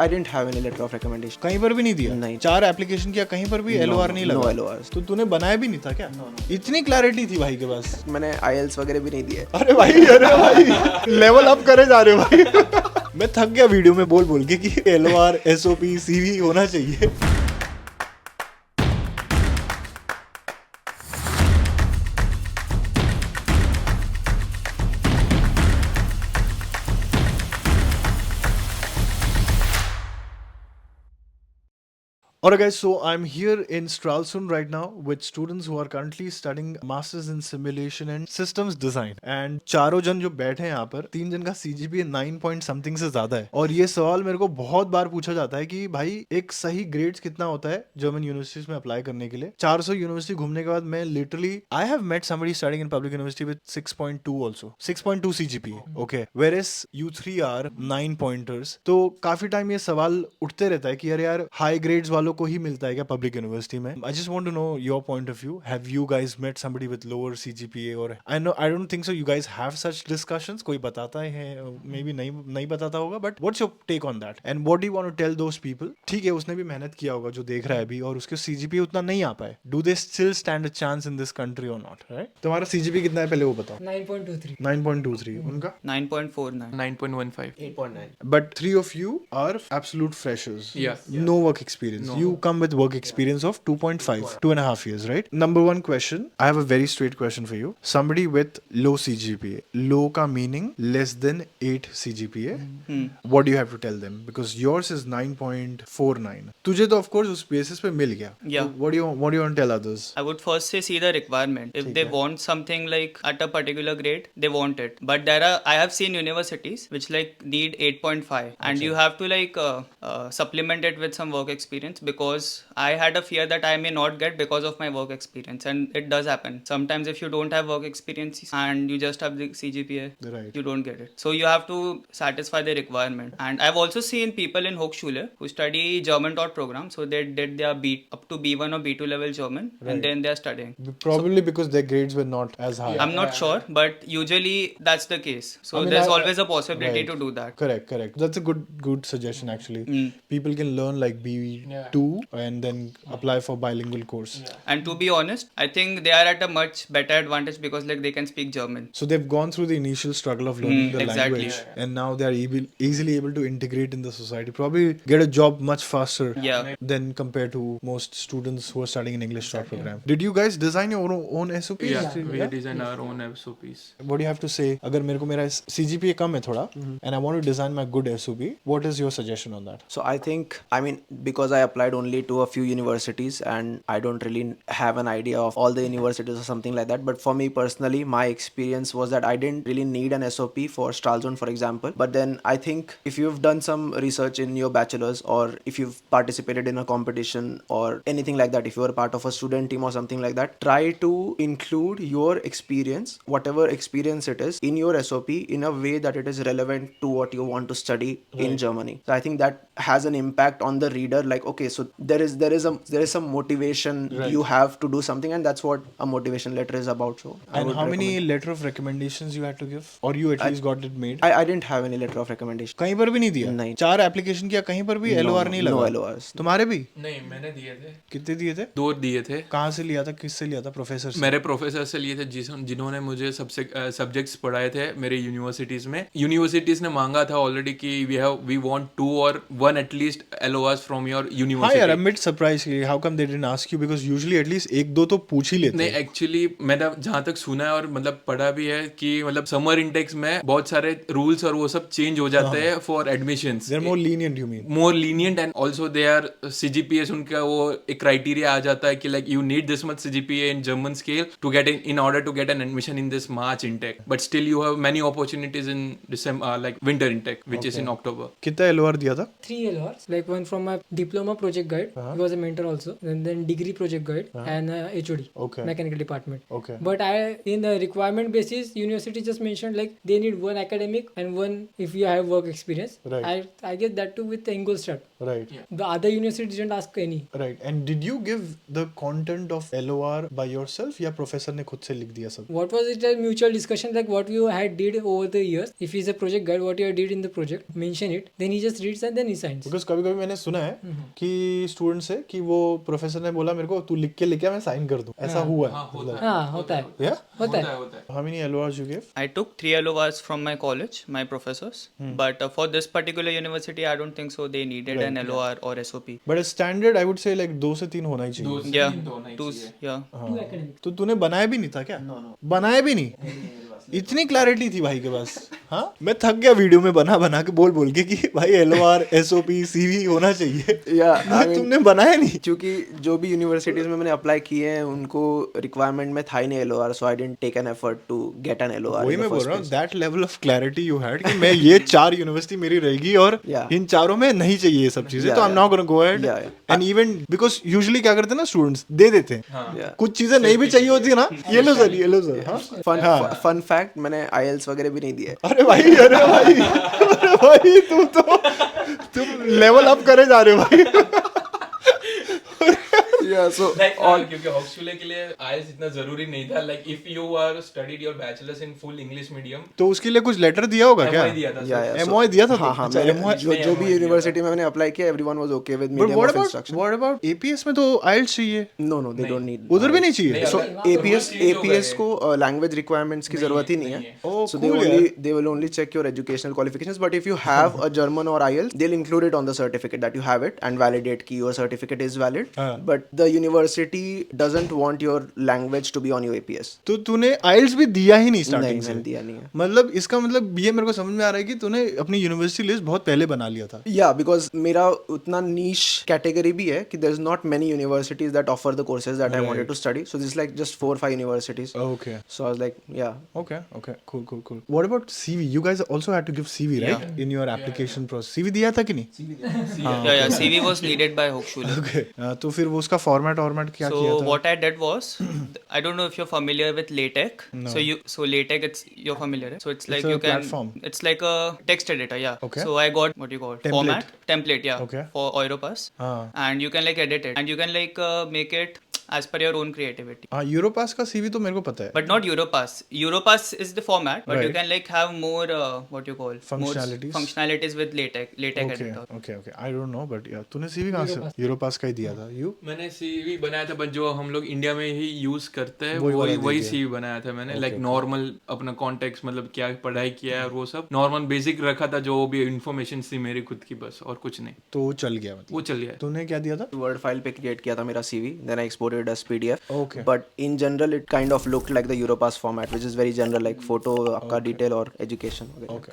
I didn't have any letter of recommendation. कहीं पर भी नहीं दिया? नहीं. 4 एप्लीकेशन किया, कहीं पर भी LOR नहीं लगा? No LORs. तो तूने बनाया भी नहीं था क्या? इतनी क्लैरिटी थी भाई के पास? मैंने IELTS वगैरह भी नहीं दिए. अरे भाई लेवल अप करे जा रहे हो भाई. मैं थक गया वीडियो में बोल बोल के कि LOR, SOP, CV होना चाहिए. Alright guys, so I'm here in Stralsund right now with students who are currently studying Masters in Simulation and Systems Design. And चारों जन जो बैठे हैं यहाँ पर, 3 जन का CGPA 9 point something से ज्यादा है. और ये सवाल मेरे को बहुत बार पूछा जाता है कि भाई एक सही ग्रेड्स कितना होता है जर्मन यूनिवर्सिटीज में अप्लाई करने के लिए. 400 यूनिवर्सिटी घूमने के बाद मैं literally I have met somebody studying in public university with 6.2 also. 6.2 CGPA. Okay. Whereas you 3 are 9 pointers. तो काफी टाइम ये सवाल उठते रहता है कि यार हाई ग्रेड्स वालों को ही मिलता है क्या पब्लिक यूनिवर्सिटी में. I just want to know your point of view. Have you guys met somebody with lower CGPA और I don't think so you guys have such discussions. कोई बताता है मे बी नहीं बताता होगा, but what's your take on that and what do you want to tell those people. ठीक है, उसने भी मेहनत किया होगा जो देख रहा है अभी और उसके CGPA उतना नहीं आ पाए. Do they still stand a chance in this country और नॉट? राइट. तुम्हारा CGPA कितना है पहले वो बताओ. 9.23 उनका 9.49 9.15 8.9. but 3 of you are absolute freshers. Yeah. No work experience. You come with work experience of 2.5, 2.5 years, right? Number one question. I have a very straight question for you. Somebody with low CGPA. Low ka meaning less than 8 CGPA. What do you have to tell them? Because yours is 9.49. तुझे तो of course उस basis पे मिल गया. Yeah. So what do you want to tell others? I would first say see the requirement. If they want something like at a particular grade, they want it. But I have seen universities which like need 8.5 and you have to like supplement it with some work experience, because I had a fear that I may not get because of my work experience, and it does happen. Sometimes if you don't have work experience and you just have the CGPA, Right. you don't get it. So you have to satisfy the requirement. And I've also seen people in Hochschule who study German taught program, so they did their up to B1 or B2 level German, Right. and then they are studying. Probably because their grades were not as high. I'm not sure, but usually that's the case. So I mean, there's always a possibility right. to do that. Correct. That's a good suggestion actually. People can learn like B2 and then apply for bilingual course. And to be honest, I think they are at a much better advantage because like they can speak German. So they've gone through the initial struggle of learning the exactly. language, and now they are easily able to integrate in the society. Probably get a job much faster Yeah. than compared to most students who are studying in English Start program. Did you guys design your own SOPs? Yeah, we design our own SOPs. What do you have to say? अगर मेरे को मेरा CGPA कम है थोड़ा, and I want to design my good SOP, what is your suggestion on that? So I mean, because I applied only to a few universities and I don't really have an idea of all the universities or something like that. But for me personally, my experience was that I didn't really need an SOP for Stralsund, for example. But then I think if you've done some research in your bachelor's, or if you've participated in a competition or anything like that, if you're a part of a student team or something like that, try to include your experience, whatever experience it is, in your SOP in a way that it is relevant to what you want to study in Germany. So I think that has an impact on the reader. Like, okay, so there is some motivation. You have to do something, and that's what a motivation letter is about. So I And would how many recommend- letter of recommendations you had to give, or you at least got it made? I didn't have any letter of recommendation. कहीं पर भी नहीं दिया? नहीं. 4 application किया, कहीं पर भी LOR नहीं लगा? No LORs. तुम्हारे भी नहीं, मैंने दिए थे, कितने दिए थे? 2 दिए थे. कहाँ से लिया था, किससे लिया था? प्रोफेसर से? मेरे प्रोफेसर से लिए थे जिन्होंने मुझे सबसे सब्जेक्ट्स पढ़ाए थे मेरे यूनिवर्सिटीज में. यूनिवर्सिटीज ने मांगा था ऑलरेडी कि we want 2 or 1 at least LORs from your हाँ university. यार, I'm bit surprised. How come they didn't ask you? Because usually at least 1-2 तो पूछ ही लेते नहीं, हैं. एक्चुअली मैंने जहाँ तक सुना है और मतलब पढ़ा भी है कि मतलब समर इंटेक्स में बहुत सारे रूल्स और वो सब चेंज हो जाते हैं for admissions. They're more lenient, you mean? More lenient and also they are CGPA उनका वो एक क्राइटेरिया आ जाता है कि like you need this much CGPA in German scale to get in order to get an admission in this March intake, but still you have many opportunities in December, like winter intake, which is in October. कितना LOR दिया था? 3 LRs, like one from my diploma project project guide. He was a mentor also. And then degree project guide and HOD. Okay. Mechanical department. Okay. But in the requirement basis, university just mentioned like they need one academic and one if you have work experience. Right. I get that too with Ingolstadt. Right. The other university didn't ask any. Right. And did you give the content of LOR by yourself या professor ने खुद से लिख दिया सब? What was it a mutual discussion like what you had did over the years? If he's a project guide, what you did in the project, mention it. Then he just reads and then he signs. Because कभी-कभी मैंने सुना है कि student से कि वो professor ने बोला मेरे को तू लिख के लेके मैं साइन कर दूं. ऐसा हुआ है. हाँ होता है. Yeah? होता है. How many LORs you gave? I took 3 LORs from my college, my professors. But for this particular university, I don't think so. They needed an LOR or SOP. But a standard I would say like 2 से 3 होना ही चाहिए. Yeah, two, yeah. तो तूने बनाया भी नहीं था क्या? बनाया भी नहीं. इतनी क्लैरिटी थी भाई के पास. हाँ मैं थक गया वीडियो में बना के बोल के कि भाई LOR SOP CV होना चाहिए. तुमने बनाया नहीं. क्योंकि जो भी यूनिवर्सिटीज में मैंने अप्लाई किए हैं उनको रिक्वायरमेंट में था ही नहीं LOR, so I didn't take an effort to get an LOR. वही मैं बोल रहा हूँ that level of clarity you had कि मैं ये 4 यूनिवर्सिटी मेरी रहेगी और इन चारों में नहीं चाहिए ये सब चीजें, तो I am not gonna go ahead. And even because usually क्या करते हैं ना स्टूडेंट्स दे देते हैं कुछ चीजें नहीं भी चाहिए होती है ना. ये लो सर. फन फैक्ट, मैंने IELTS वगैरह भी नहीं दिए. अरे भाई तुम लेवल अप करे जा रहे हो भाई. So और क्योंकि हॉस्टल के लिए IELTS इतना जरूरी नहीं था. Like if you are studied your bachelors in full English medium तो उसके लिए कुछ लेटर दिया होगा क्या? MOI दिया था. MOI दिया था. हाँ, मैंने जो भी यूनिवर्सिटी में मैंने अप्लाई किया everyone was okay with but medium what of instruction. About APS में तो IELTS चाहिए. No they don't need. उधर भी नहीं चाहिए. So APS को लैंग्वेज रिक्वायरमेंट्स की जरूरत ही नहीं है. So they will only check your educational qualifications, but if you have a German or IELTS, they'll include it on the certificate that you have it and validate कि your certificate is valid. But the university doesn't want your language to be on your APS. तो तूने IELTS भी दिया ही नहीं starting से? मैंने दिया नहीं है. मतलब इसका मतलब ये मेरे को समझ में आ रहा है कि तूने अपनी यूनिवर्सिटी लिस्ट बहुत पहले बना लिया था. Yeah, because मेरा उतना niche category भी है कि there's not many universities that offer the courses that I wanted to study. So this is like just 4 or 5 universities. Okay. So I was like, yeah. Okay. Cool. What about CV? You guys also had to give CV, right? In your application process. CV दिया था कि नहीं? Yeah, CV was needed by Hochschule. Okay. तो फिर वो उसका format क्या किया So था? what I did was, I don't know if you're familiar with LaTeX. No. So LaTeX, you're familiar, right? So it's like a you can, platform. it's like a text editor, yeah. Okay. So I got what you call template, yeah. Okay. For Europass, and you can like edit it, and you can like make it as per your own creativity. Europass का CV तो मेरे को पता है. But not Europass. Europass is the format, but you can like have more what you call Functionalities? more functionalities with LaTeX editor. Okay. I don't know, but yeah. तूने CV कहाँ से? Europass का ही दिया था. You? मैंने CV बनाया था, but जो हम लोग इंडिया में ही यूज करते हैं वही CV बनाया था मैंने. लाइक नॉर्मल अपना कॉन्टेक्स्ट, मतलब क्या पढ़ाई किया है और वो सब नॉर्मल बेसिक रखा था, जो भी इन्फॉर्मेशन थी मेरी खुद की, बस और कुछ नहीं. तो वो चल गया मतलब. वो चल गया. तूने क्या दिया था? Word file पे create किया था मेरा CV. Then I exported it as PDF. Okay. But in general, it kind of looked like the Europass format, which is very general, like photo, आपका detail और education. Okay.